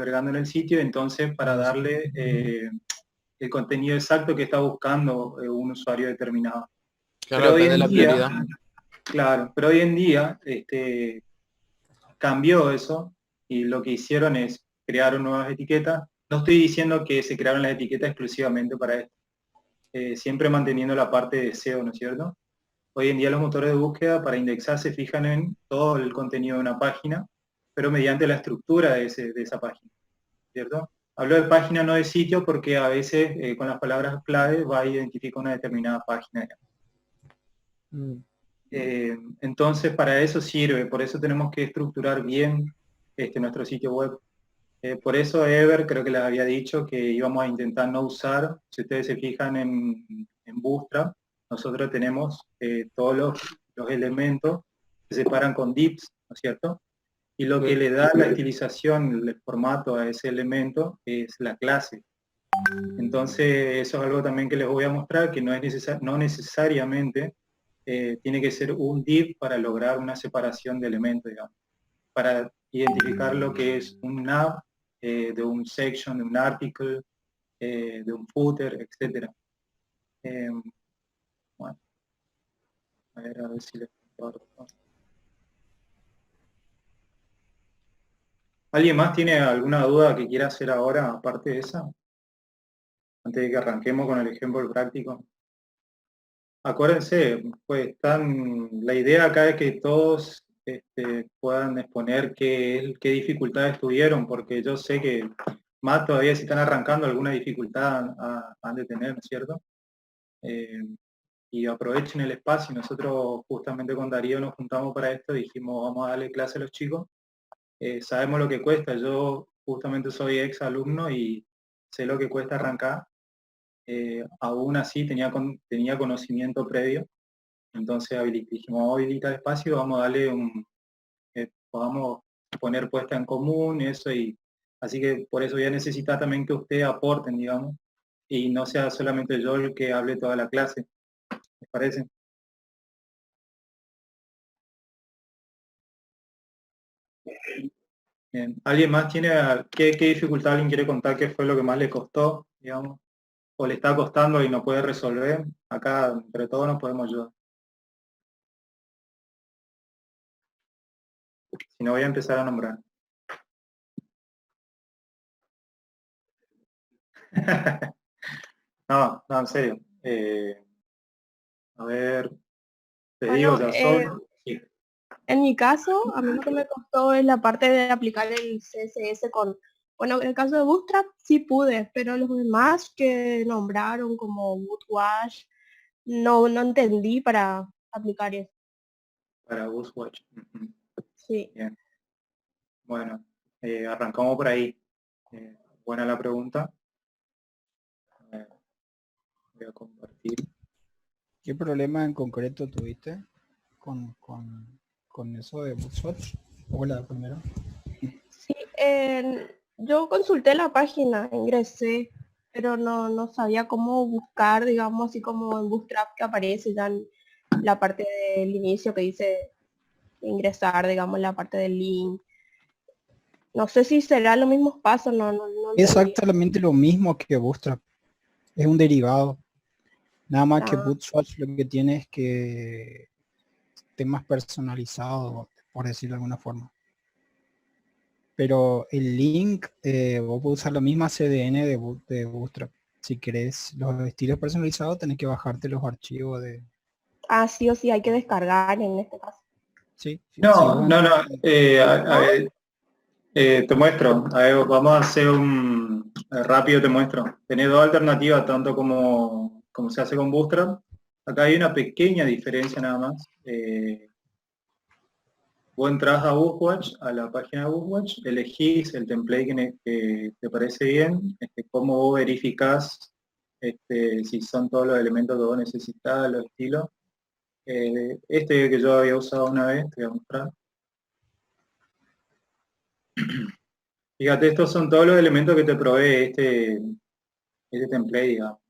agregando en el sitio, entonces para darle el contenido exacto que está buscando un usuario determinado. Claro, Pero hoy depende de en la día, prioridad. claro, pero hoy en día cambió eso y lo que hicieron es crear nuevas etiquetas. No estoy diciendo que se crearon las etiquetas exclusivamente para esto, siempre manteniendo la parte de SEO, ¿no es cierto? Hoy en día los motores de búsqueda para indexar se fijan en todo el contenido de una página, pero mediante la estructura de esa página, ¿cierto? Hablo de página, no de sitio, porque a veces con las palabras clave va a identificar una determinada página. Entonces, para eso sirve, por eso tenemos que estructurar bien nuestro sitio web. Por eso Ever creo que les había dicho que íbamos a intentar no usar, si ustedes se fijan en Bootstrap, nosotros tenemos todos los elementos que se separan con divs, ¿no es cierto? Y lo que le da la estilización, el formato a ese elemento es la clase. Entonces, eso es algo también que les voy a mostrar, que no es no necesariamente tiene que ser un div para lograr una separación de elementos, digamos, para identificar lo que es un nav, de un section, de un article, de un footer, etc. Bueno, a ver si les comparto. ¿Alguien más tiene alguna duda que quiera hacer ahora, aparte de esa? Antes de que arranquemos con el ejemplo práctico. Acuérdense, pues la idea acá es que todos puedan exponer qué dificultades tuvieron, porque yo sé que más todavía si están arrancando alguna dificultad han de tener, ¿no es cierto? Y aprovechen el espacio. Nosotros justamente con Darío nos juntamos para esto, dijimos vamos a darle clase a los chicos. Sabemos lo que cuesta, yo justamente soy ex alumno y sé lo que cuesta arrancar. Aún así tenía conocimiento previo, entonces dijimos vamos a habilitar espacio, vamos a darle podamos poner puesta en común, eso, y así que por eso ya necesita también que ustedes aporten, digamos, y no sea solamente yo el que hable toda la clase, ¿les parece? Bien. ¿Alguien más tiene qué dificultad alguien quiere contar qué fue lo que más le costó, digamos, o le está costando y no puede resolver? Acá entre todos nos podemos ayudar. Si no, voy a empezar a nombrar. No, no, en serio. A ver, te digo, Bueno, ya son. Sí. en mi caso, a mí lo que me costó es la parte de aplicar el CSS con, bueno, en el caso de Bootstrap sí pude, pero los demás que nombraron como Bootwash, no entendí para aplicar eso. Para Buswatch. Sí. Bien. Bueno, arrancamos por ahí. Buena la pregunta. A ver, voy a compartir. ¿Qué problema en concreto tuviste con eso de Bookswatch? Hola, primero. Sí, yo consulté la página, ingresé, pero no sabía cómo buscar, digamos, así como en Bootstrap que aparece ya en la parte del inicio que dice ingresar, digamos, la parte del link. No sé si será los mismos pasos, no entendí. Exactamente lo mismo que Bootstrap. Es un derivado. Nada más que Ah, Bookswatch lo que tiene es que esté más personalizado, por decirlo de alguna forma. Pero el link, vos podés usar la misma CDN de Bootstrap. Si querés los estilos personalizados, tenés que bajarte los archivos de... sí o sí hay que descargar en este caso. Sí, si No, vos no, no. A ¿No? ver, te muestro. A ver, vamos a hacer un rápido, te muestro. Tenés dos alternativas, tanto como se hace con Bootstrap. Acá hay una pequeña diferencia nada más. Vos entras a Buswatch, a la página de Buswatch, elegís el template que te parece bien, cómo vos verificás si son todos los elementos que vos necesitas, los estilos. Este que yo había usado una vez, te voy a mostrar. Fíjate, estos son todos los elementos que te provee este template, digamos.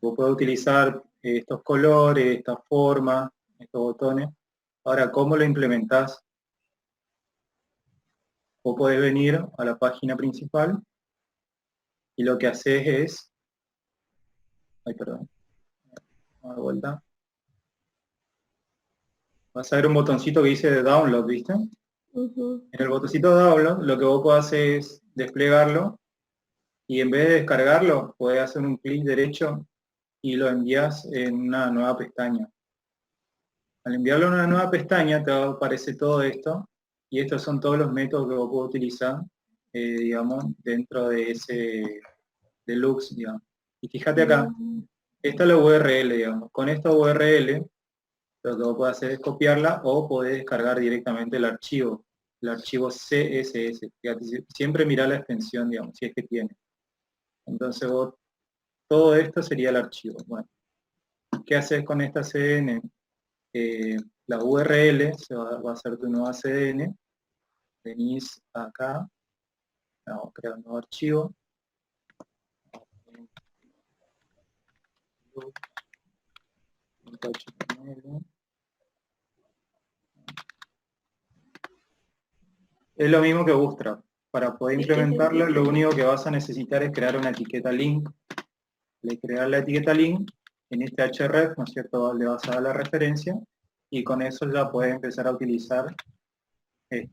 Vos podés utilizar estos colores, esta forma, estos botones. Ahora, ¿cómo lo implementás? vos podés venir a la página principal y lo que haces es, ay perdón, vamos de vuelta, vas a ver un botoncito que dice de download, ¿viste? Ujú. En el botoncito de download lo que vos podés hacer es desplegarlo y en vez de descargarlo, podés hacer un clic derecho y lo envías en una nueva pestaña. Al enviarlo en una nueva pestaña te aparece todo esto y estos son todos los métodos que vos podés utilizar, digamos, dentro de ese deluxe, digamos. Y fíjate acá, Mm. esta es la URL, digamos. Con esta URL lo que vos podés hacer es copiarla o podés descargar directamente el archivo CSS. Fíjate, siempre mirá la extensión, digamos, si es que tiene. Entonces vos, todo esto sería el archivo. Bueno, ¿qué haces con esta CDN? La URL va a ser tu nueva CDN. Venís acá, vamos a crear un nuevo archivo. Es lo mismo que Bootstrap. Para poder Sí, sí. implementarlo, lo único que vas a necesitar es crear una etiqueta link. Le crear la etiqueta link, en este href, ¿no es cierto? Le vas a dar la referencia y con eso ya puedes empezar a utilizar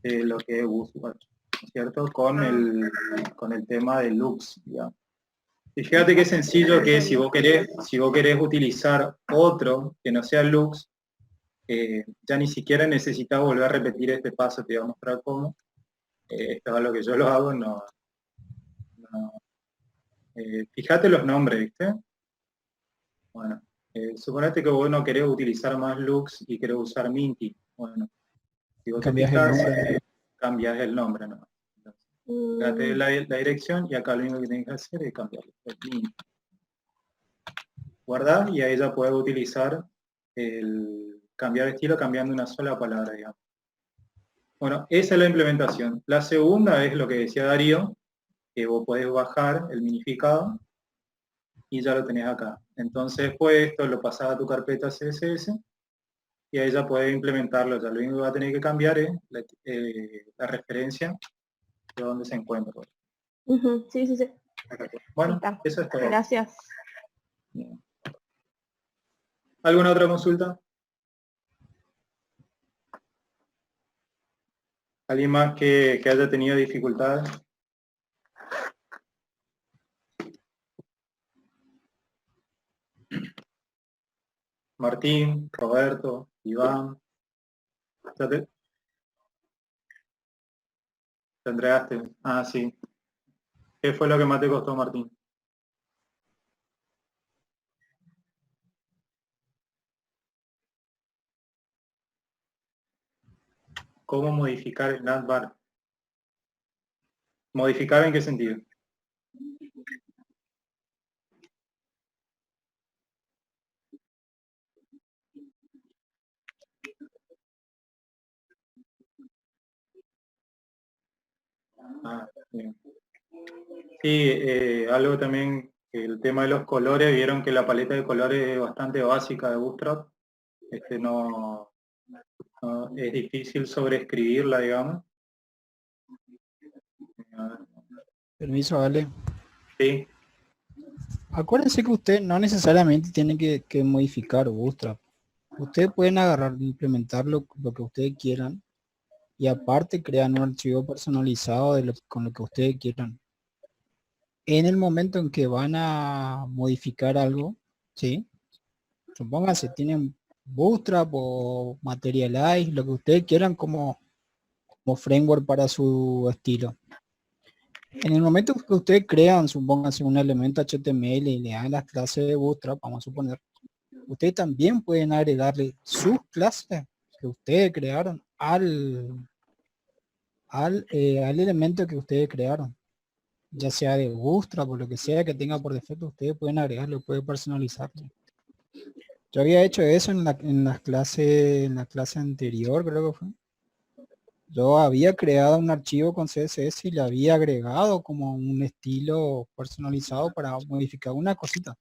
lo que es Bootstrap, ¿no es cierto? Con el tema de Lux, digamos. Y fíjate qué sencillo que es, si vos querés utilizar otro que no sea Lux, ya ni siquiera necesitas volver a repetir este paso, te voy a mostrar cómo. Esto es lo que yo lo hago, no. Fíjate los nombres, ¿viste? Bueno, suponete que vos no querés utilizar más Lux y querés usar Minty. Bueno, si vos te Cambias el fijas, nombre. cambias el nombre, ¿no? Entonces, fíjate Mm. la dirección y acá lo único que tenés que hacer es cambiarlo. Minty. Guardar y ahí ya puedes utilizar el cambiar estilo cambiando una sola palabra, digamos. Bueno, esa es la implementación. La segunda es lo que decía Darío, que vos podés bajar el minificado y ya lo tenés acá. Entonces, pues esto lo pasás a tu carpeta CSS y ahí ya puedes implementarlo. Ya lo único que va a tener que cambiar es la referencia de dónde se encuentra. Ujú. Sí, sí, sí. Acá. Ahí Bueno, está. eso es todo. Gracias. Bien. ¿Alguna otra consulta? ¿Alguien más que haya tenido dificultades? Martín, Roberto, Iván. ¿Ya te entregaste? Ah, sí. ¿Qué fue lo que más te costó, Martín? ¿Cómo modificar el navbar? ¿Modificar en qué sentido? Ah, bien. Sí, algo también, el tema de los colores, vieron que la paleta de colores es bastante básica de Bootstrap. Es difícil sobreescribirla, digamos. Permiso, vale. Sí, Acuérdense que usted no necesariamente tiene que modificar Bootstrap. Ustedes pueden agarrar, implementar lo que ustedes quieran y aparte crean un archivo personalizado con lo que ustedes quieran. En el momento en que van a modificar algo, ¿sí? Supónganse, tienen Bootstrap o Materialize, lo que ustedes quieran como framework para su estilo. En el momento que ustedes crean, supónganse un elemento HTML y le dan las clases de Bootstrap, vamos a suponer, ustedes también pueden agregarle sus clases que ustedes crearon al elemento que ustedes crearon, ya sea de Bootstrap o lo que sea que tenga por defecto, ustedes pueden agregarlo, pueden personalizarlo. Yo había hecho eso en la clase anterior, creo que fue. Yo había creado un archivo con CSS y le había agregado como un estilo personalizado para modificar una cosita.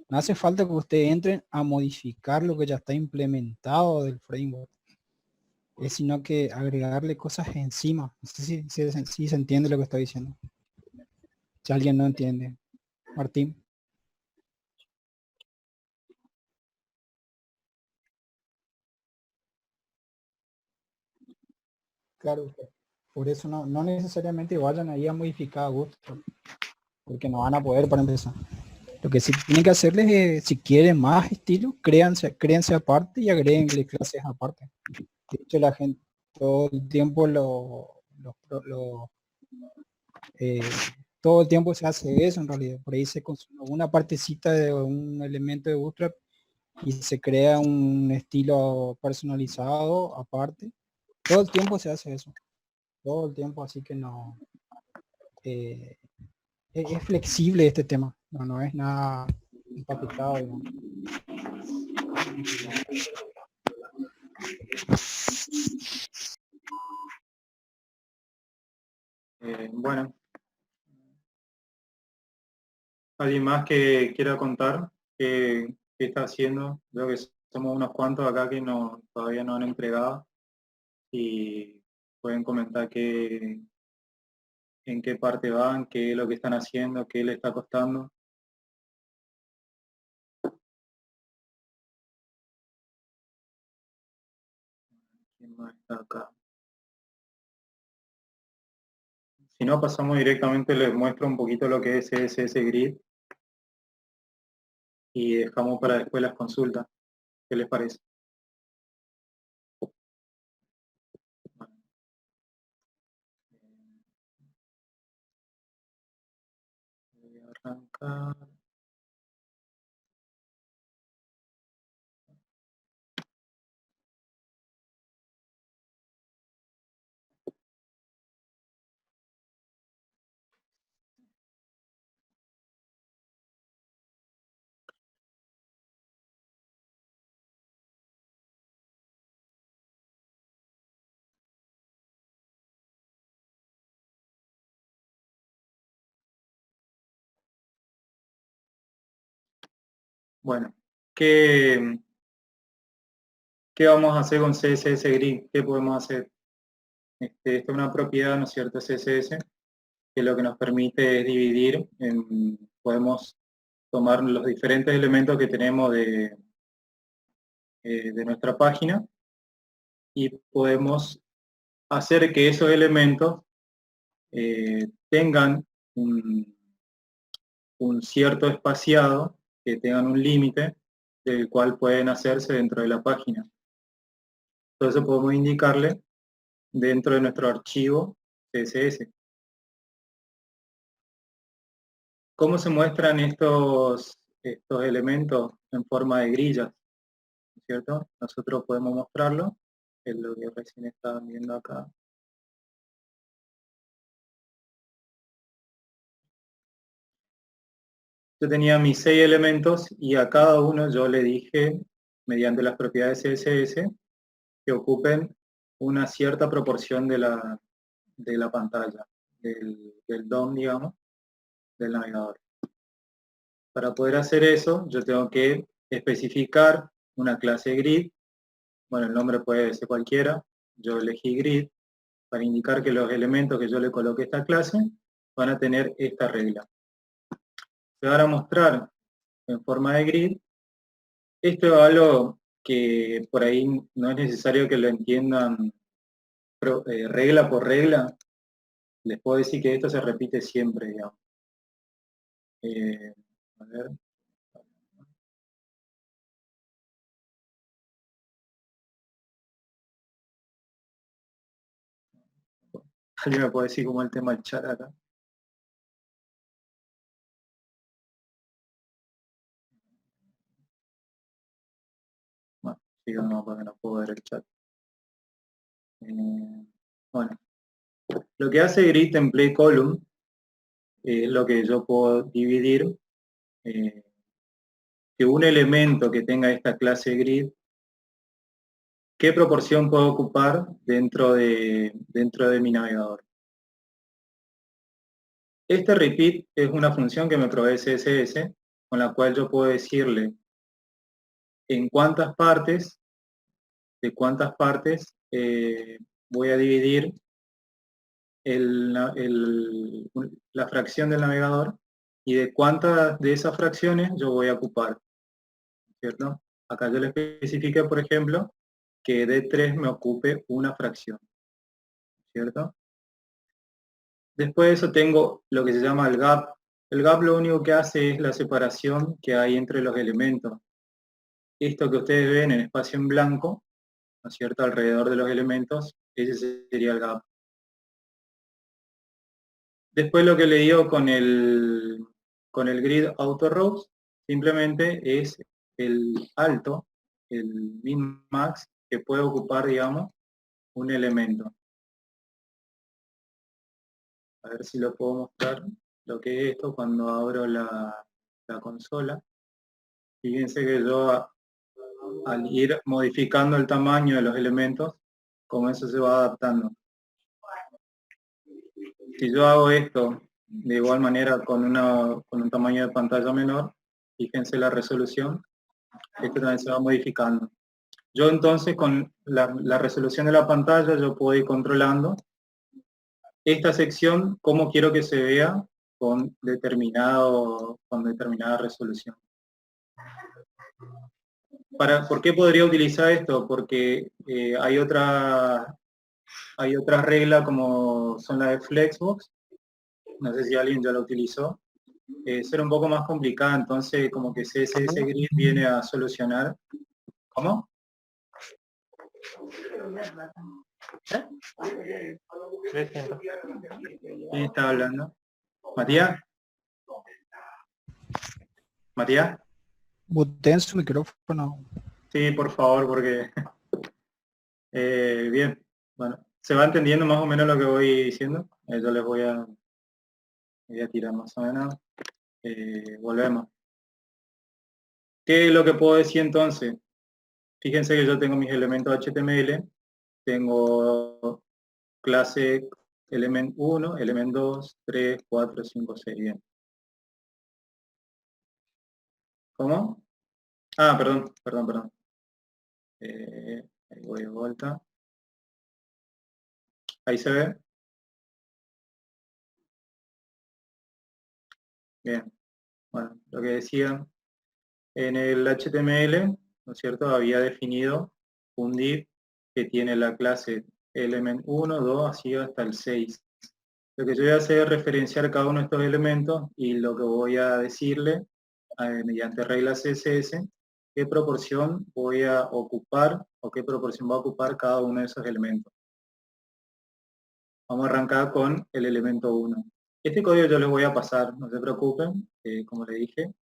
No hace falta que ustedes entren a modificar lo que ya está implementado del framework. es sino que agregarle cosas encima. No sé si se entiende lo que estoy diciendo. Si alguien no entiende. Martín. Claro, por eso no necesariamente vayan ahí a modificar a gusto, porque no van a poder para empezar. Lo que sí tienen que hacerles es, si quieren más estilo, créanse aparte y agréguenle clases aparte. De hecho, la gente todo el tiempo eh, todo el tiempo se hace eso en realidad. Por ahí se consume una partecita de un elemento de Bootstrap y se crea un estilo personalizado aparte. Todo el tiempo se hace eso. Todo el tiempo, así que no. eh, es flexible este tema. No es nada empaquetado, digamos. Bueno, ¿alguien más que quiera contar qué está haciendo? Creo que somos unos cuantos acá que todavía no han entregado y pueden comentar en qué parte van, qué es lo que están haciendo, qué les está costando. ¿Quién más está acá? Si no, pasamos directamente, les muestro un poquito lo que es CSS Grid y dejamos para después las consultas. ¿Qué les parece? Bueno, voy a arrancar. Bueno, ¿qué vamos a hacer con CSS Grid? ¿Qué podemos hacer? Esta es una propiedad, ¿no es cierto? CSS, que lo que nos permite es dividir, podemos tomar los diferentes elementos que tenemos de nuestra página y podemos hacer que esos elementos tengan un cierto espaciado, que tengan un límite del cual pueden hacerse dentro de la página. Entonces podemos indicarle dentro de nuestro archivo CSS. ¿Cómo se muestran estos elementos en forma de grillas? ¿Cierto? Nosotros podemos mostrarlo, es lo que recién estaban viendo acá. Yo tenía mis 6 elementos y a cada uno yo le dije, mediante las propiedades CSS, que ocupen una cierta proporción de la pantalla, del DOM, digamos, del navegador. Para poder hacer eso, yo tengo que especificar una clase grid. Bueno, el nombre puede ser cualquiera. Yo elegí grid para indicar que los elementos que yo le coloque a esta clase van a tener esta regla. Se van a mostrar en forma de grid. Esto es algo que por ahí no es necesario que lo entiendan regla por regla. Les puedo decir que esto se repite siempre, digamos. A ver. ¿Alguien me puede decir cómo es el tema del chat acá? Bueno, sigo no, porque no puedo ver el chat. Bueno, lo que hace grid template column es lo que yo puedo dividir, que un elemento que tenga esta clase grid, ¿qué proporción puedo ocupar dentro de mi navegador? Este repeat es una función que me provee CSS, con la cual yo puedo decirle en cuántas partes, de cuántas partes voy a dividir la fracción del navegador y de cuántas de esas fracciones yo voy a ocupar, ¿cierto? Acá yo le especifique, por ejemplo, que D3 me ocupe una fracción, ¿cierto? Después de eso tengo lo que se llama el gap. El gap lo único que hace es la separación que hay entre los elementos. Esto que ustedes ven en espacio en blanco, ¿no es cierto?, alrededor de los elementos, ese sería el gap. Después lo que le digo con el grid auto rows, simplemente es el alto, el min max, que puede ocupar, digamos, un elemento. A ver si lo puedo mostrar, lo que es esto cuando abro la consola. Fíjense que yo al ir modificando el tamaño de los elementos, como eso se va adaptando. Si yo hago esto de igual manera con un tamaño de pantalla menor, fíjense la resolución, esto también se va modificando. Yo entonces con la resolución de la pantalla yo puedo ir controlando esta sección, cómo quiero que se vea con determinada resolución. ¿Por qué podría utilizar esto? Porque hay otra regla como son las de Flexbox, no sé si alguien ya la utilizó, será un poco más complicada, entonces como que CSS Grid viene a solucionar. ¿Cómo? ¿Quién está hablando? ¿Matías? ¿Matías? Muteen su micrófono. Sí, por favor, porque... bien, bueno, ¿se va entendiendo más o menos lo que voy diciendo? Yo les voy a tirar más o menos. Volvemos. ¿Qué es lo que puedo decir entonces? Fíjense que yo tengo mis elementos HTML, tengo clase element 1, element 2, 3, 4, 5, 6, bien. ¿Cómo? Ah, perdón. Ahí voy de vuelta. Ahí se ve. Bien. Bueno, lo que decía, en el HTML, ¿no es cierto?, había definido un div que tiene la clase element 1, 2, así hasta el 6. Lo que yo voy a hacer es referenciar cada uno de estos elementos y lo que voy a decirle, mediante reglas CSS, qué proporción voy a ocupar o qué proporción va a ocupar cada uno de esos elementos. Vamos a arrancar con el elemento 1. Este código yo les voy a pasar, no se preocupen, como les dije.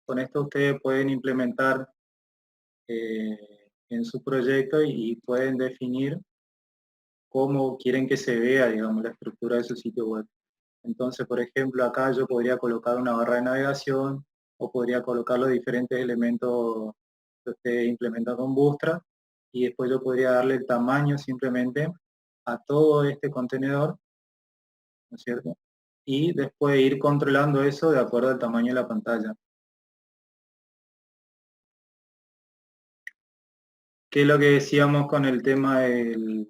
Con esto ustedes pueden implementar en su proyecto y pueden definir cómo quieren que se vea, digamos, la estructura de su sitio web. Entonces, por ejemplo, acá yo podría colocar una barra de navegación o podría colocar los diferentes elementos que usted implementa con Bootstrap y después yo podría darle el tamaño simplemente a todo este contenedor, ¿no es cierto? Y después ir controlando eso de acuerdo al tamaño de la pantalla. ¿Qué es lo que decíamos con el tema del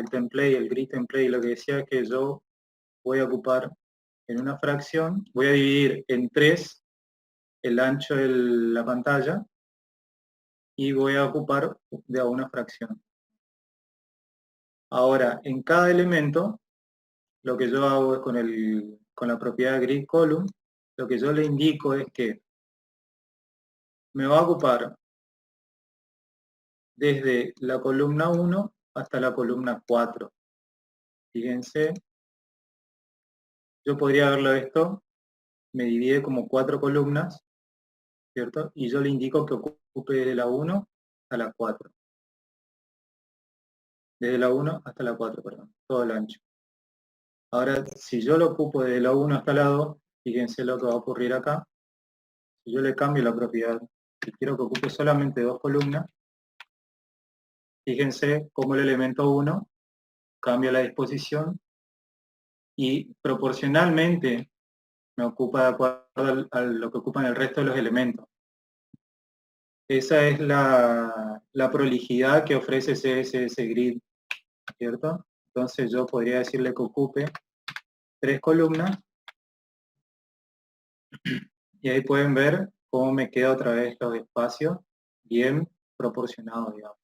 template, el grid template? Lo que decía es que yo voy a ocupar en una fracción, voy a dividir en 3 el ancho de la pantalla y voy a ocupar de a una fracción. Ahora, en cada elemento, lo que yo hago es con la propiedad grid column, lo que yo le indico es que me va a ocupar desde la columna 1 hasta la columna 4. Fíjense, yo podría verlo esto, me divide como 4 columnas, ¿cierto? Y yo le indico que ocupe desde la 1 a la 4. Desde la 1 hasta la 4, perdón, todo el ancho. Ahora, si yo lo ocupo desde la 1 hasta la 2, fíjense lo que va a ocurrir acá. Si yo le cambio la propiedad, si quiero que ocupe solamente 2 columnas, fíjense cómo el elemento 1 cambia la disposición y proporcionalmente me ocupa de acuerdo a lo que ocupan el resto de los elementos. Esa es la prolijidad que ofrece CSS Grid, ¿cierto? Entonces yo podría decirle que ocupe 3 columnas y ahí pueden ver cómo me queda otra vez los espacios bien proporcionados, digamos.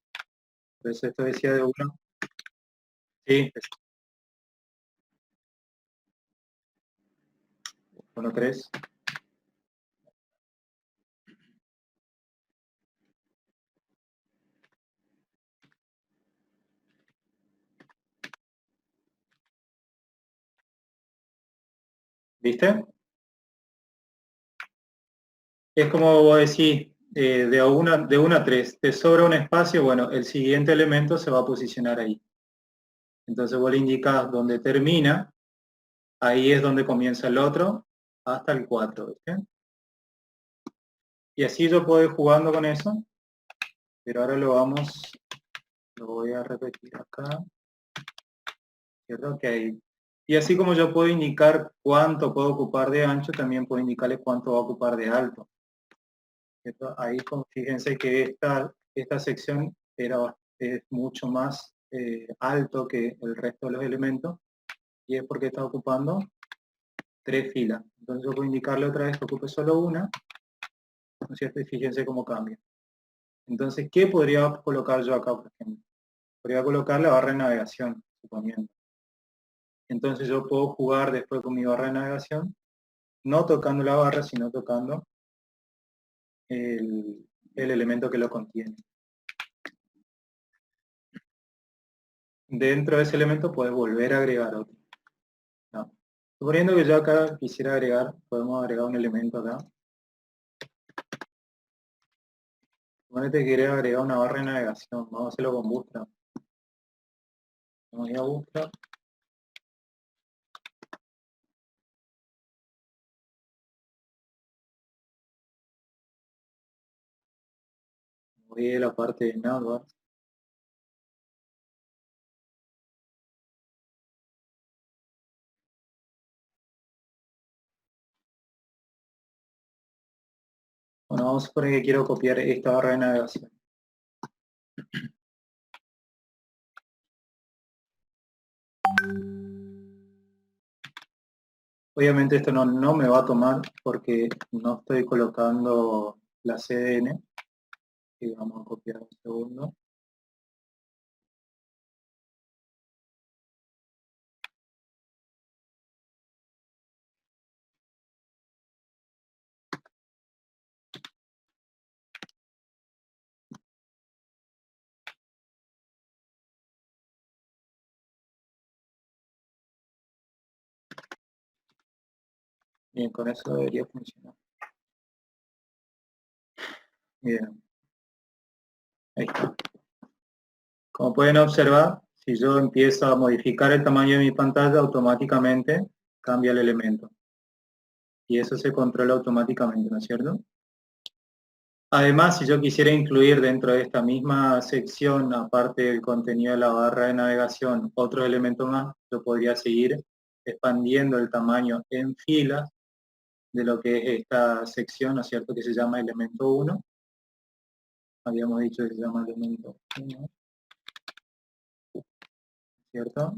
Entonces esto decía de uno. Sí, es 1, 3. ¿Viste? Es como vos decís, de 1 a 3, te sobra un espacio, bueno, el siguiente elemento se va a posicionar ahí. Entonces vos le indicás donde termina, ahí es donde comienza el otro, hasta el 4, ¿viste? Y así yo puedo ir jugando con eso, pero ahora lo voy a repetir acá, ¿cierto? Ok. Y así como yo puedo indicar cuánto puedo ocupar de ancho, también puedo indicarle cuánto va a ocupar de alto. ¿Cierto? Ahí fíjense que esta sección es mucho más alto que el resto de los elementos y es porque está ocupando 3 filas. Entonces yo puedo indicarle otra vez que ocupe solo una, ¿no es cierto? Y fíjense cómo cambia. Entonces, ¿qué podría colocar yo acá, por ejemplo? Podría colocar la barra de navegación, suponiendo. Entonces yo puedo jugar después con mi barra de navegación, no tocando la barra, sino tocando el elemento que lo contiene. Dentro de ese elemento puedes volver a agregar otro. No. Suponiendo que yo acá quisiera agregar, podemos agregar un elemento acá. Suponete que quería agregar una barra de navegación. Vamos a hacerlo con Bootstrap. Vamos a ir a Bootstrap. Voy a la parte de Navbar. Bueno, vamos a suponer que quiero copiar esta barra de navegación. Obviamente esto no me va a tomar porque no estoy colocando la CDN. Y vamos a copiar un segundo. Bien, con eso debería funcionar. Bien. Ahí está. Como pueden observar, si yo empiezo a modificar el tamaño de mi pantalla, automáticamente cambia el elemento. Y eso se controla automáticamente, ¿no es cierto? Además, si yo quisiera incluir dentro de esta misma sección, aparte del contenido de la barra de navegación, otro elemento más, yo podría seguir expandiendo el tamaño en filas de lo que es esta sección, ¿no es cierto?, que se llama elemento 1. Habíamos dicho que se llama elemento 1, ¿cierto?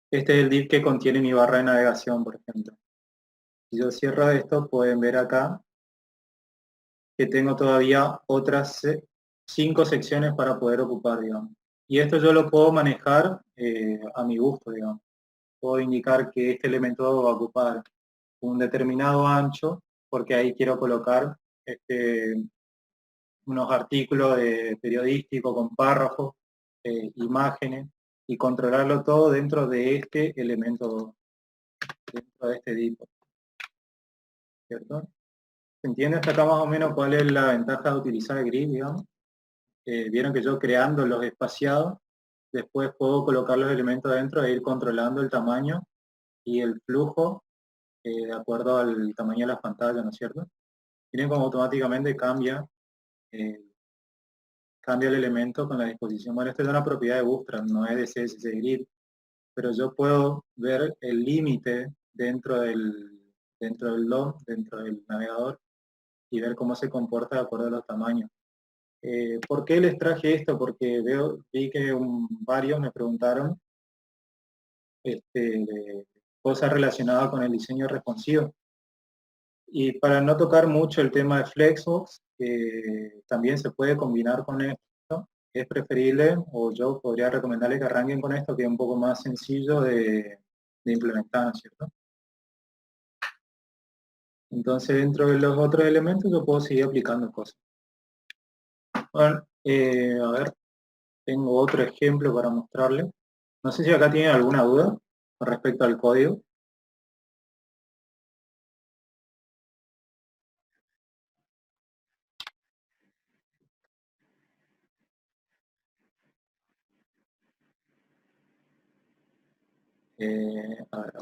Este es el div que contiene mi barra de navegación, por ejemplo. Si yo cierro esto, pueden ver acá que tengo todavía otras 5 secciones para poder ocupar, digamos. Y esto yo lo puedo manejar a mi gusto, digamos. Puedo indicar que este elemento va a ocupar un determinado ancho, porque ahí quiero colocar unos artículos periodísticos con párrafos, imágenes, y controlarlo todo dentro de este elemento, dentro de este div, ¿cierto? ¿Se entiende hasta acá más o menos cuál es la ventaja de utilizar el grid, digamos? Vieron que yo creando los espaciados, después puedo colocar los elementos dentro e ir controlando el tamaño y el flujo de acuerdo al tamaño de las pantallas, ¿no es cierto? Miren cómo automáticamente eh, cambia el elemento con la disposición. Bueno, esta es una propiedad de Bootstrap, no es de CSS Grid, pero yo puedo ver el límite dentro del navegador y ver cómo se comporta de acuerdo a los tamaños. ¿Por qué les traje esto? Porque vi que varios me preguntaron de cosas relacionadas con el diseño responsivo. Y para no tocar mucho el tema de Flexbox, que también se puede combinar con esto, es preferible, o yo podría recomendarles que arranquen con esto, que es un poco más sencillo de implementar, ¿no es cierto? Entonces, dentro de los otros elementos, yo puedo seguir aplicando cosas. Bueno, a ver, tengo otro ejemplo para mostrarles. No sé si acá tienen alguna duda con respecto al código. A ver,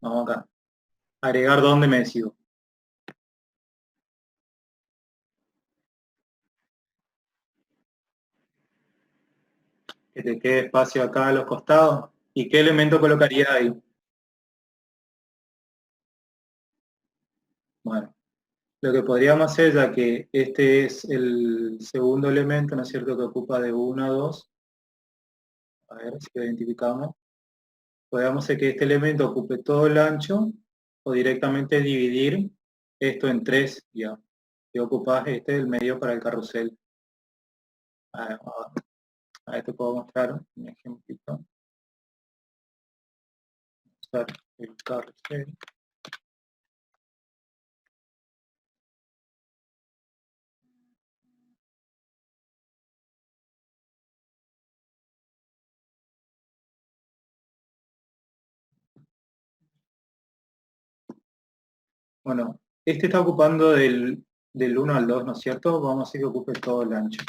vamos acá. Agregar dónde me decido. Que te quede espacio acá a los costados. ¿Y qué elemento colocaría ahí? Bueno, lo que podríamos hacer, ya que este es el segundo elemento, ¿no es cierto?, que ocupa de 1 a 2. A ver si lo identificamos. Podríamos hacer que este elemento ocupe todo el ancho, o directamente dividir esto en 3, ya. Que ocupas este el medio para el carrusel. A ver, te puedo mostrar un ejemplito. Usar el carrusel. Bueno, este está ocupando del 1 al 2, ¿no es cierto? Vamos a hacer que ocupe todo el ancho.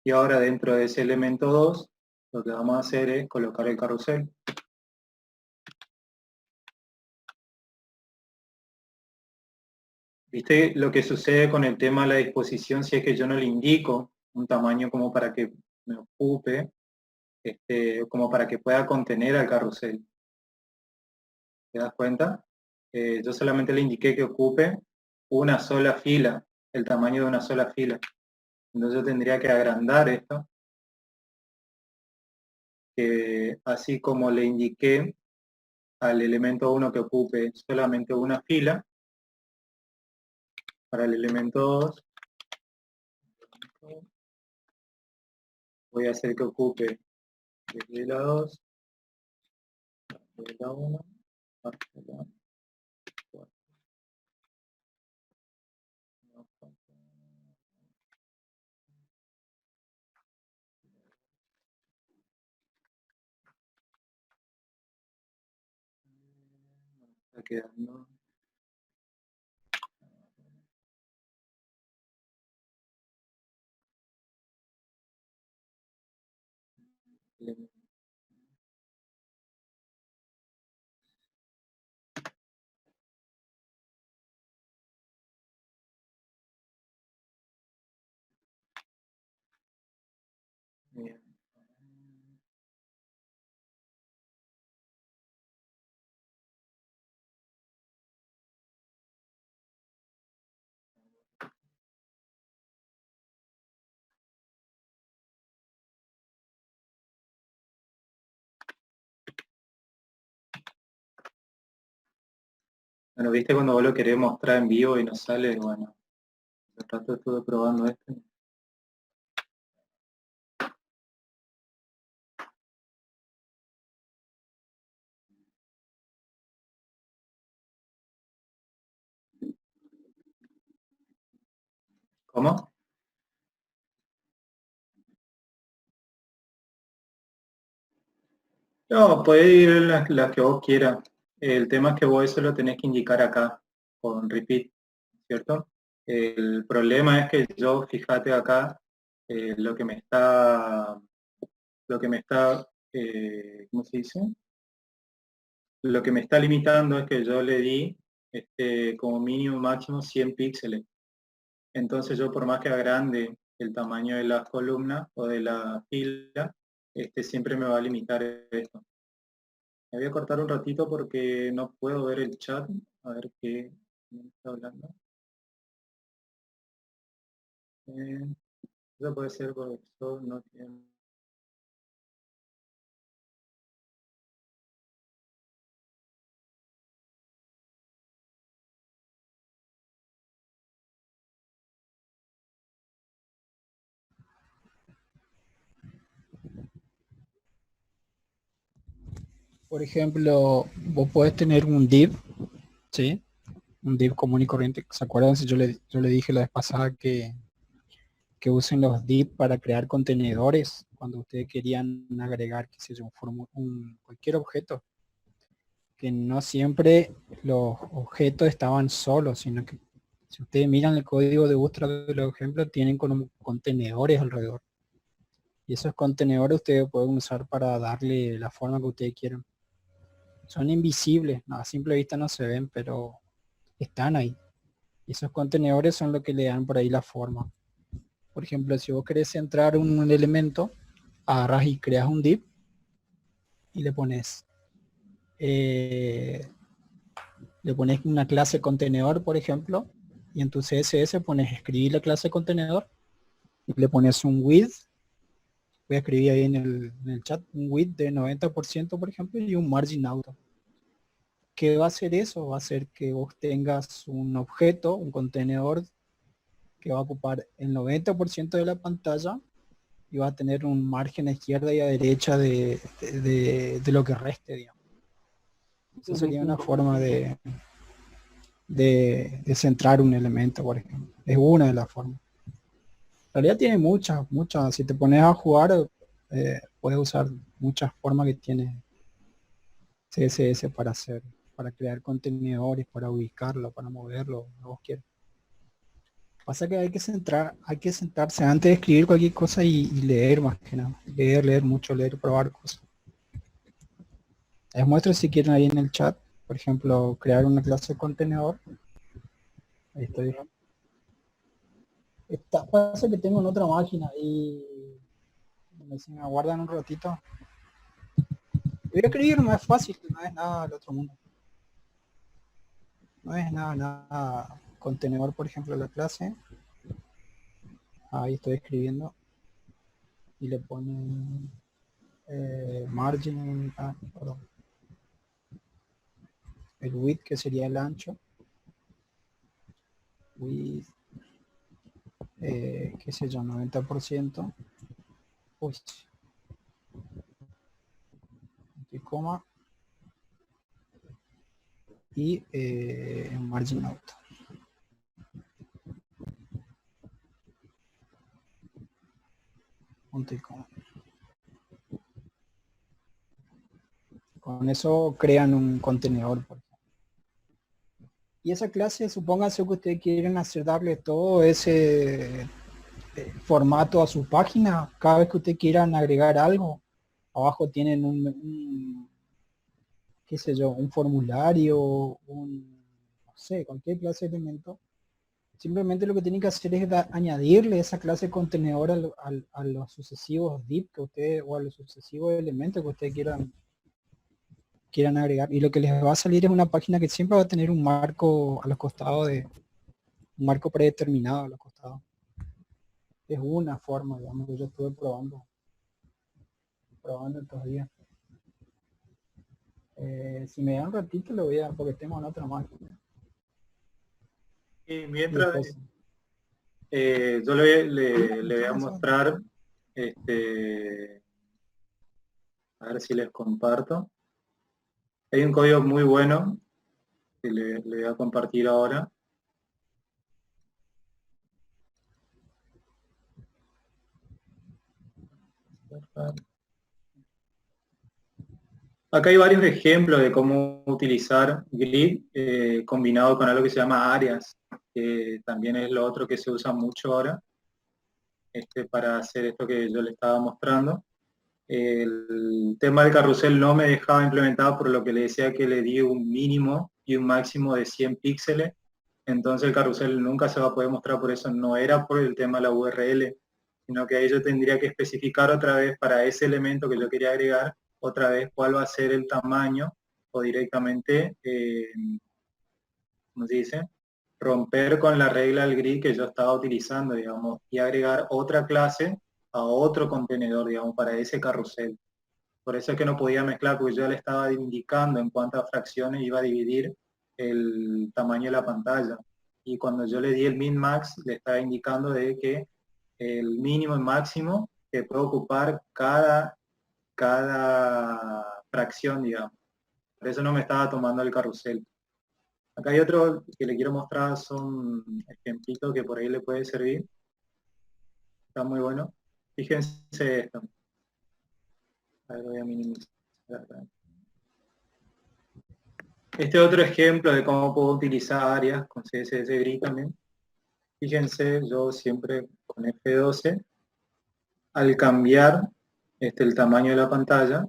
Y ahora dentro de ese elemento 2, lo que vamos a hacer es colocar el carrusel. ¿Viste lo que sucede con el tema de la disposición si es que yo no le indico un tamaño como para que me ocupe, como para que pueda contener al carrusel? ¿Te das cuenta? Yo solamente le indiqué que ocupe una sola fila, el tamaño de una sola fila. Entonces yo tendría que agrandar esto, así como le indiqué al elemento 1 que ocupe solamente una fila, para el elemento 2 voy a hacer que ocupe desde la 2, desde la 1, hasta la 4. Está quedando. Bien. Bueno, viste cuando vos lo querés mostrar en vivo y no sale, bueno, hace rato estuve probando esto. ¿Cómo? No, puede ir las que vos quieras. El tema es que vos eso lo tenés que indicar acá, con repeat, ¿cierto? El problema es que yo, fíjate acá, ¿cómo se dice? Lo que me está limitando es que yo le di como mínimo máximo 100 píxeles. Entonces yo por más que agrande el tamaño de las columnas o de la fila, siempre me va a limitar esto. Me voy a cortar un ratito porque no puedo ver el chat. A ver qué me está hablando. Eso puede ser porque esto no tiene... Por ejemplo, vos podés tener un div, ¿sí? Un div común y corriente. ¿Se acuerdan si yo le dije la vez pasada que usen los div para crear contenedores cuando ustedes querían agregar, qué sé yo, cualquier objeto? Que no siempre los objetos estaban solos, sino que si ustedes miran el código de Bootstrap de los ejemplos, tienen como contenedores alrededor. Y esos contenedores ustedes pueden usar para darle la forma que ustedes quieran. Son invisibles, no, a simple vista no se ven, pero están ahí. Y esos contenedores son lo que le dan por ahí la forma. Por ejemplo, si vos querés centrar un elemento, agarras y creas un div y le pones una clase contenedor, por ejemplo, y en tu CSS pones escribir la clase contenedor y le pones un width. Voy a escribir ahí en el chat un width de 90%, por ejemplo, y un margin auto. ¿Qué va a hacer eso? Va a hacer que vos tengas un objeto, un contenedor que va a ocupar el 90% de la pantalla y va a tener un margen a izquierda y a derecha de lo que reste, digamos. Eso sería una forma de centrar un elemento, por ejemplo. Es una de las formas. En realidad tiene muchas. Si te pones a jugar, puedes usar muchas formas que tiene CSS para crear contenedores, para ubicarlo, para moverlo, como vos quieras. Pasa que hay que sentarse antes de escribir cualquier cosa y leer más que nada. Leer mucho, probar cosas. Les muestro si quieren ahí en el chat, por ejemplo, crear una clase de contenedor. Ahí estoy. Pasa que tengo en otra máquina y si me aguardan un ratito. Voy a escribir, no es fácil, no es nada del otro mundo. No es nada. Contenedor, por ejemplo, la clase. Ahí estoy escribiendo. Y le ponen margin, perdón. El width, que sería el ancho. Width, qué sé yo, 90%. Uy. Y coma. Y margin out. Punto y coma. Con eso crean un contenedor. Por ejemplo. Y esa clase, supónganse que ustedes quieren darle todo ese formato a su página. Cada vez que ustedes quieran agregar algo, abajo tienen qué sé yo, un formulario, no sé, cualquier clase de elemento. Simplemente lo que tienen que hacer es añadirle esa clase de contenedor a los sucesivos div que ustedes, o a los sucesivos elementos que ustedes quieran agregar. Y lo que les va a salir es una página que siempre va a tener un marco a los costados, un marco predeterminado a los costados. Es una forma, digamos, que yo estuve probando estos días. Si me da un ratito lo voy a, porque tengo en otra máquina. Y mientras yo le voy a mostrar, a ver si les comparto. Hay un código muy bueno que le voy a compartir ahora. Acá hay varios ejemplos de cómo utilizar Grid combinado con algo que se llama áreas, que también es lo otro que se usa mucho ahora para hacer esto que yo le estaba mostrando. El tema del carrusel no me dejaba implementado por lo que le decía que le di un mínimo y un máximo de 100 píxeles, entonces el carrusel nunca se va a poder mostrar, por eso no era por el tema de la URL, sino que ahí yo tendría que especificar otra vez para ese elemento que yo quería agregar, otra vez cuál va a ser el tamaño, o directamente, ¿cómo se dice?, romper con la regla del grid que yo estaba utilizando, digamos, y agregar otra clase a otro contenedor, digamos, para ese carrusel. Por eso es que no podía mezclar, porque yo le estaba indicando en cuántas fracciones iba a dividir el tamaño de la pantalla. Y cuando yo le di el min-max, le estaba indicando de que el mínimo y máximo que puede ocupar cada fracción, digamos. Por eso no me estaba tomando el carrusel. Acá hay otro que le quiero mostrar, son ejemplitos que por ahí le puede servir. Está muy bueno. Fíjense esto. A ver, voy a minimizar acá. Este otro ejemplo de cómo puedo utilizar áreas con CSS Grid también. Fíjense, yo siempre con F12, al cambiar el tamaño de la pantalla,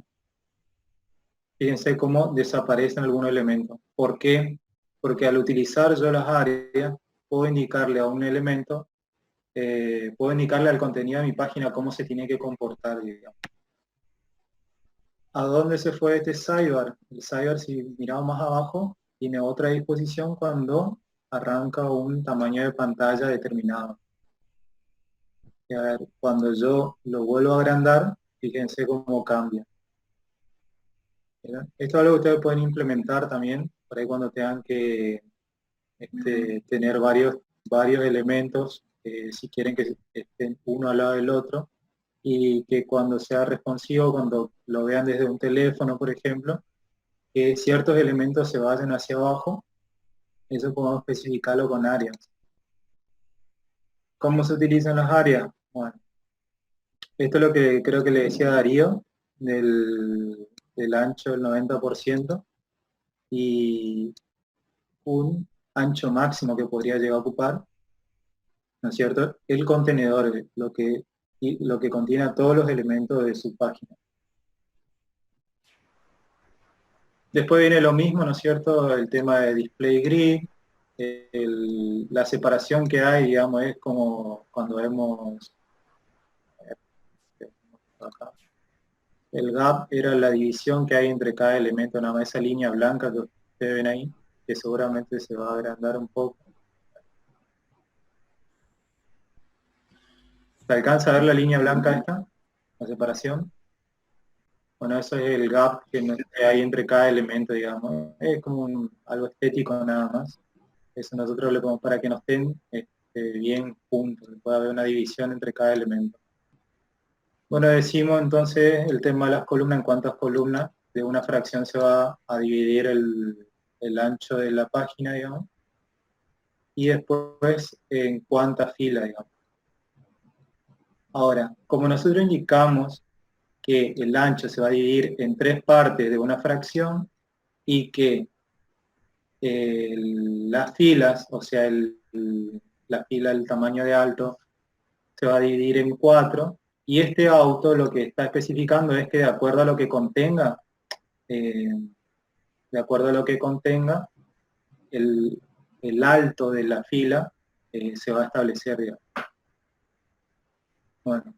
fíjense cómo desaparecen algunos elementos. ¿Por qué? Porque al utilizar yo las áreas, puedo indicarle a un elemento, puedo indicarle al contenido de mi página cómo se tiene que comportar, digamos. ¿A dónde se fue este sidebar? El sidebar, si miramos más abajo, tiene otra disposición cuando arranca un tamaño de pantalla determinado. Y a ver, cuando yo lo vuelvo a agrandar, fíjense cómo cambia. ¿Verdad? Esto es algo que ustedes pueden implementar también, por ahí cuando tengan que tener varios elementos, si quieren que estén uno al lado del otro, y que cuando sea responsivo, cuando lo vean desde un teléfono, por ejemplo, que ciertos elementos se vayan hacia abajo, eso podemos especificarlo con áreas. ¿Cómo se utilizan las áreas? Bueno, esto es lo que creo que le decía Darío, del ancho del 90%, y un ancho máximo que podría llegar a ocupar, ¿no es cierto? El contenedor, lo que contiene a todos los elementos de su página. Después viene lo mismo, ¿no es cierto? El tema de display grid, la separación que hay, digamos, es como cuando vemos acá. El gap era la división que hay entre cada elemento, nada más esa línea blanca que ustedes ven ahí, que seguramente se va a agrandar un poco. ¿Se alcanza a ver la línea blanca esta? La separación. Bueno, eso es el gap que hay entre cada elemento, digamos. Es como algo estético nada más. Eso nosotros le ponemos para que no estén bien juntos, que pueda haber una división entre cada elemento. Bueno, decimos entonces el tema de las columnas, en cuántas columnas de una fracción se va a dividir el ancho de la página, digamos. Y después en cuántas filas, digamos. Ahora, como nosotros indicamos que el ancho se va a dividir en 3 partes de una fracción y que las filas, o sea, la fila del tamaño de alto, se va a dividir en 4, y este auto lo que está especificando es que de acuerdo a lo que contenga, el alto de la fila se va a establecer, digamos. Bueno.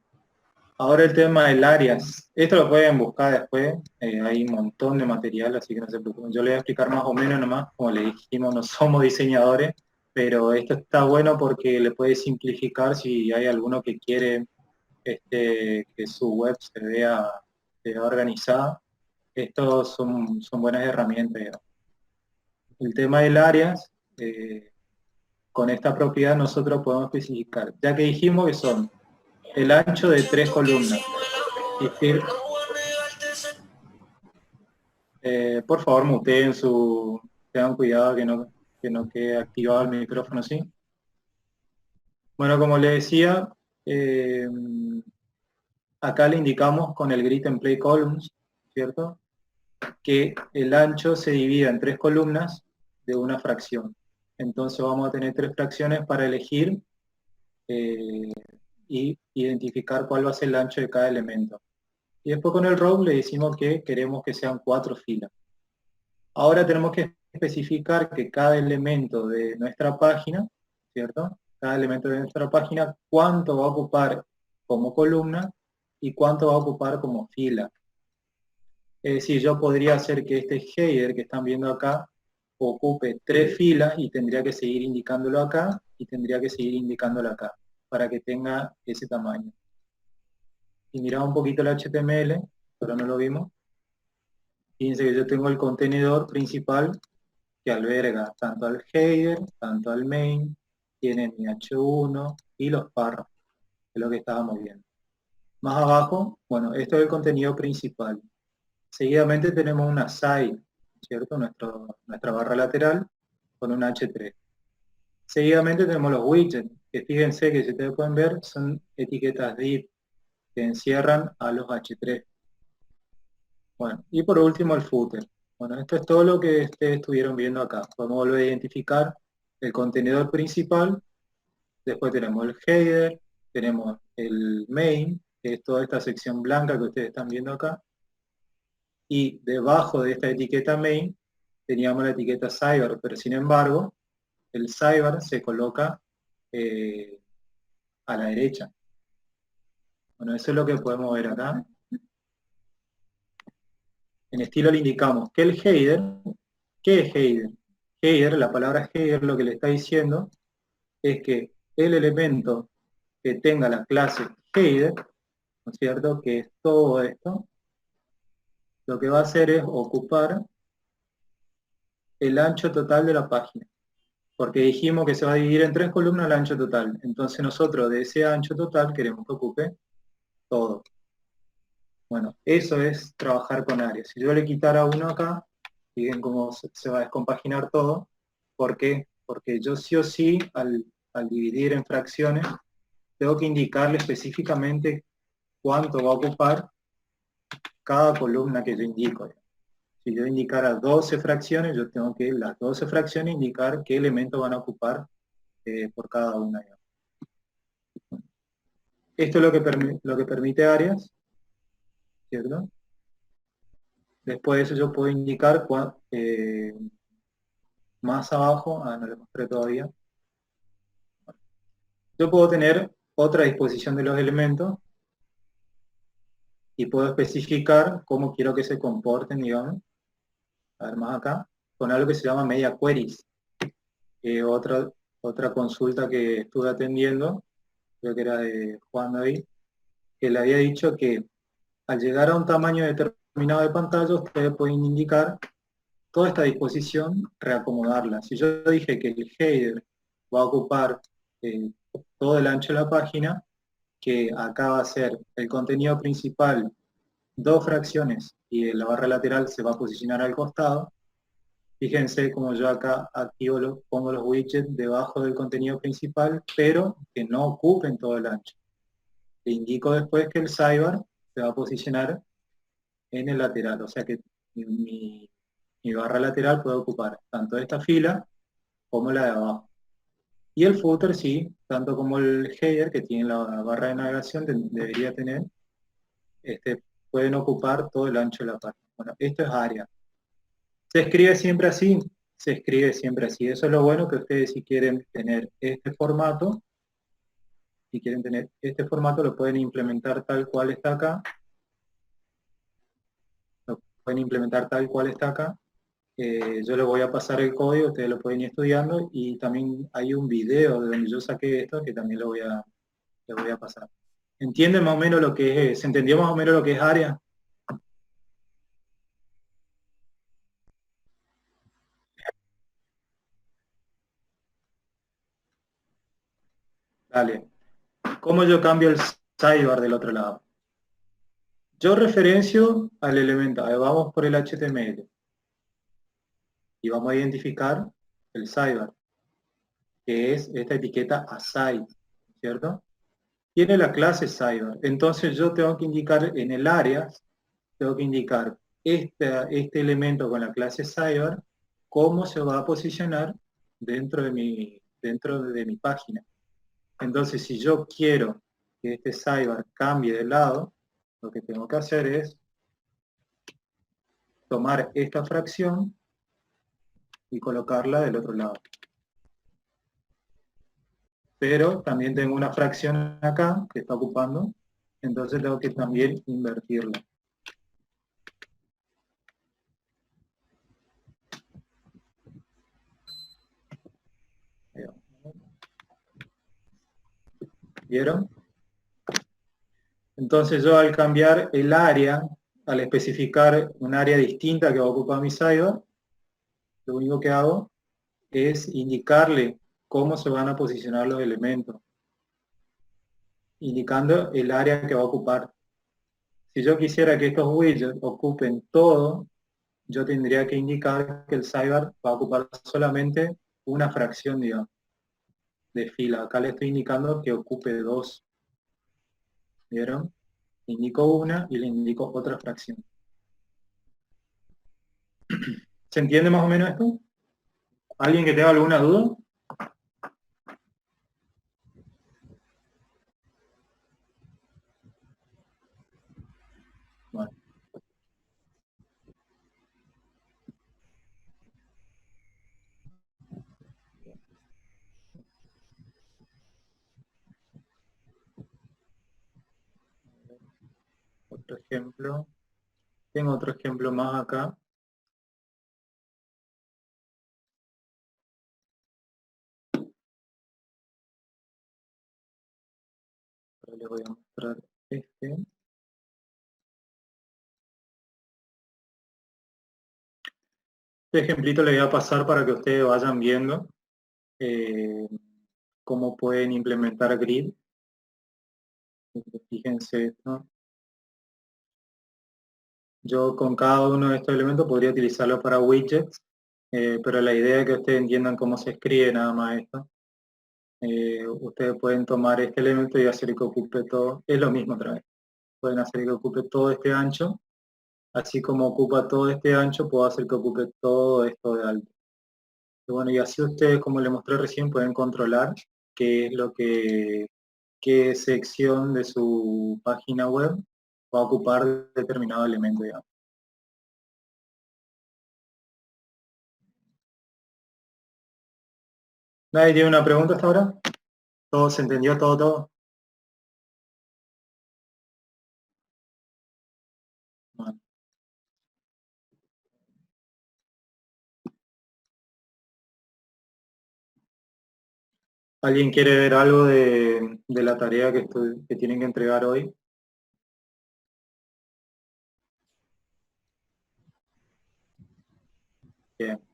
Ahora el tema del áreas, esto lo pueden buscar después, hay un montón de material, así que no se preocupen. Yo les voy a explicar más o menos nomás, como le dijimos, no somos diseñadores, pero esto está bueno porque le puede simplificar si hay alguno que quiere que su web se vea organizada. Estos son buenas herramientas, digamos. El tema del áreas, con esta propiedad nosotros podemos especificar, ya que dijimos que son el ancho de 3 columnas. Por favor, muteen tengan cuidado que no quede activado el micrófono, ¿sí? Bueno, como les decía, acá le indicamos con el grid template columns, ¿cierto? Que el ancho se divide en 3 columnas de una fracción. Entonces vamos a tener 3 fracciones para elegir y identificar cuál va a ser el ancho de cada elemento. Y después con el row le decimos que queremos que sean 4 filas. Ahora tenemos que especificar que cada elemento de nuestra página, ¿cierto? Cada elemento de nuestra página, cuánto va a ocupar como columna y cuánto va a ocupar como fila. Es decir, yo podría hacer que este header que están viendo acá ocupe 3 filas y tendría que seguir indicándolo acá y tendría que seguir indicándolo acá para que tenga ese tamaño. Y miramos un poquito el HTML, pero no lo vimos. Fíjense que yo tengo el contenedor principal que alberga tanto al header, tanto al main, tiene mi H1 y los párrafos, que es lo que estábamos viendo. Más abajo, bueno, esto es el contenido principal. Seguidamente tenemos una side, ¿cierto? Nuestra barra lateral con un H3. Seguidamente tenemos los widgets, que fíjense que si ustedes pueden ver son etiquetas div que encierran a los H3. Bueno, y por último el footer. Bueno, esto es todo lo que ustedes estuvieron viendo acá. Podemos volver a identificar el contenedor principal, después tenemos el header, tenemos el main, que es toda esta sección blanca que ustedes están viendo acá, y debajo de esta etiqueta main teníamos la etiqueta cyber, pero sin embargo el cyber se coloca a la derecha. Bueno, eso es lo que podemos ver acá. En estilo le indicamos que el header, ¿qué es header? Header, la palabra header lo que le está diciendo es que el elemento que tenga la clase header, ¿no es cierto? Que es todo esto, lo que va a hacer es ocupar el ancho total de la página. Porque dijimos que se va a dividir en 3 columnas el ancho total. Entonces nosotros de ese ancho total queremos que ocupe todo. Bueno, eso es trabajar con áreas. Si yo le quitara uno acá, fíjense cómo se va a descompaginar todo. ¿Por qué? Porque yo sí o sí, al dividir en fracciones, tengo que indicarle específicamente cuánto va a ocupar cada columna que yo indico. Si yo indicara 12 fracciones, yo tengo que las 12 fracciones indicar qué elementos van a ocupar por cada una. Esto es lo que permite áreas, ¿cierto? Después de eso yo puedo indicar más abajo, no lo mostré todavía, yo puedo tener otra disposición de los elementos y puedo especificar cómo quiero que se comporten, digamos, a ver más acá, con algo que se llama media queries. Otra consulta que estuve atendiendo, creo que era de Juan David, que le había dicho que al llegar a un tamaño determinado de pantalla, ustedes pueden indicar toda esta disposición, reacomodarla. Si yo dije que el header va a ocupar todo el ancho de la página, que acá va a ser el contenido principal, 2 fracciones, y la barra lateral se va a posicionar al costado, fíjense como yo acá pongo los widgets debajo del contenido principal, pero que no ocupen todo el ancho. Le indico después que el sidebar se va a posicionar en el lateral, o sea que mi barra lateral puede ocupar tanto esta fila como la de abajo. Y el footer sí, tanto como el header que tiene la barra de navegación debería tener, pueden ocupar todo el ancho de la página. Bueno, esto es área. ¿Se escribe siempre así? Se escribe siempre así. Eso es lo bueno, que ustedes si quieren tener este formato, lo pueden implementar tal cual está acá. Lo pueden implementar tal cual está acá. Yo les voy a pasar el código, ustedes lo pueden ir estudiando, y también hay un video de donde yo saqué esto que también les voy a pasar. ¿Entienden más o menos lo que es? ¿Se entendió más o menos lo que es área? Dale. ¿Cómo yo cambio el sidebar del otro lado? Yo referencio al elemento, vamos por el HTML, y vamos a identificar el sidebar, que es esta etiqueta aside, ¿cierto? Tiene la clase sidebar, entonces yo tengo que indicar en el área, tengo que indicar este elemento con la clase sidebar, cómo se va a posicionar dentro de mi página. Entonces, si yo quiero que este sidebar cambie de lado, lo que tengo que hacer es tomar esta fracción y colocarla del otro lado. Pero también tengo una fracción acá que está ocupando, entonces tengo que también invertirla. ¿Vieron? Entonces yo al cambiar el área, al especificar un área distinta que va a ocupar mi sidebar, lo único que hago es indicarle cómo se van a posicionar los elementos, indicando el área que va a ocupar. Si yo quisiera que estos widgets ocupen todo, yo tendría que indicar que el sidebar va a ocupar solamente una fracción, digamos, de fila. Acá le estoy indicando que ocupe 2. ¿Vieron? Le indico una y le indico otra fracción. ¿Se entiende más o menos esto? ¿Alguien que tenga alguna duda? Bueno. Otro ejemplo. Tengo otro ejemplo más acá. Ahora les voy a mostrar este. Este ejemplito le voy a pasar para que ustedes vayan viendo cómo pueden implementar grid. Fíjense esto. Yo con cada uno de estos elementos podría utilizarlo para widgets, pero la idea es que ustedes entiendan cómo se escribe nada más esto. Ustedes pueden tomar este elemento y hacer que ocupe todo, es lo mismo otra vez. Pueden hacer que ocupe todo este ancho, así como ocupa todo este ancho, puedo hacer que ocupe todo esto de alto. Y bueno, y así ustedes, como les mostré recién, pueden controlar qué es lo que, qué sección de su página web va a ocupar determinado elemento, digamos. ¿Nadie tiene una pregunta hasta ahora? ¿Todo se entendió? ¿Todo? Bueno. ¿Alguien quiere ver algo de la tarea que tienen que entregar hoy? Bien.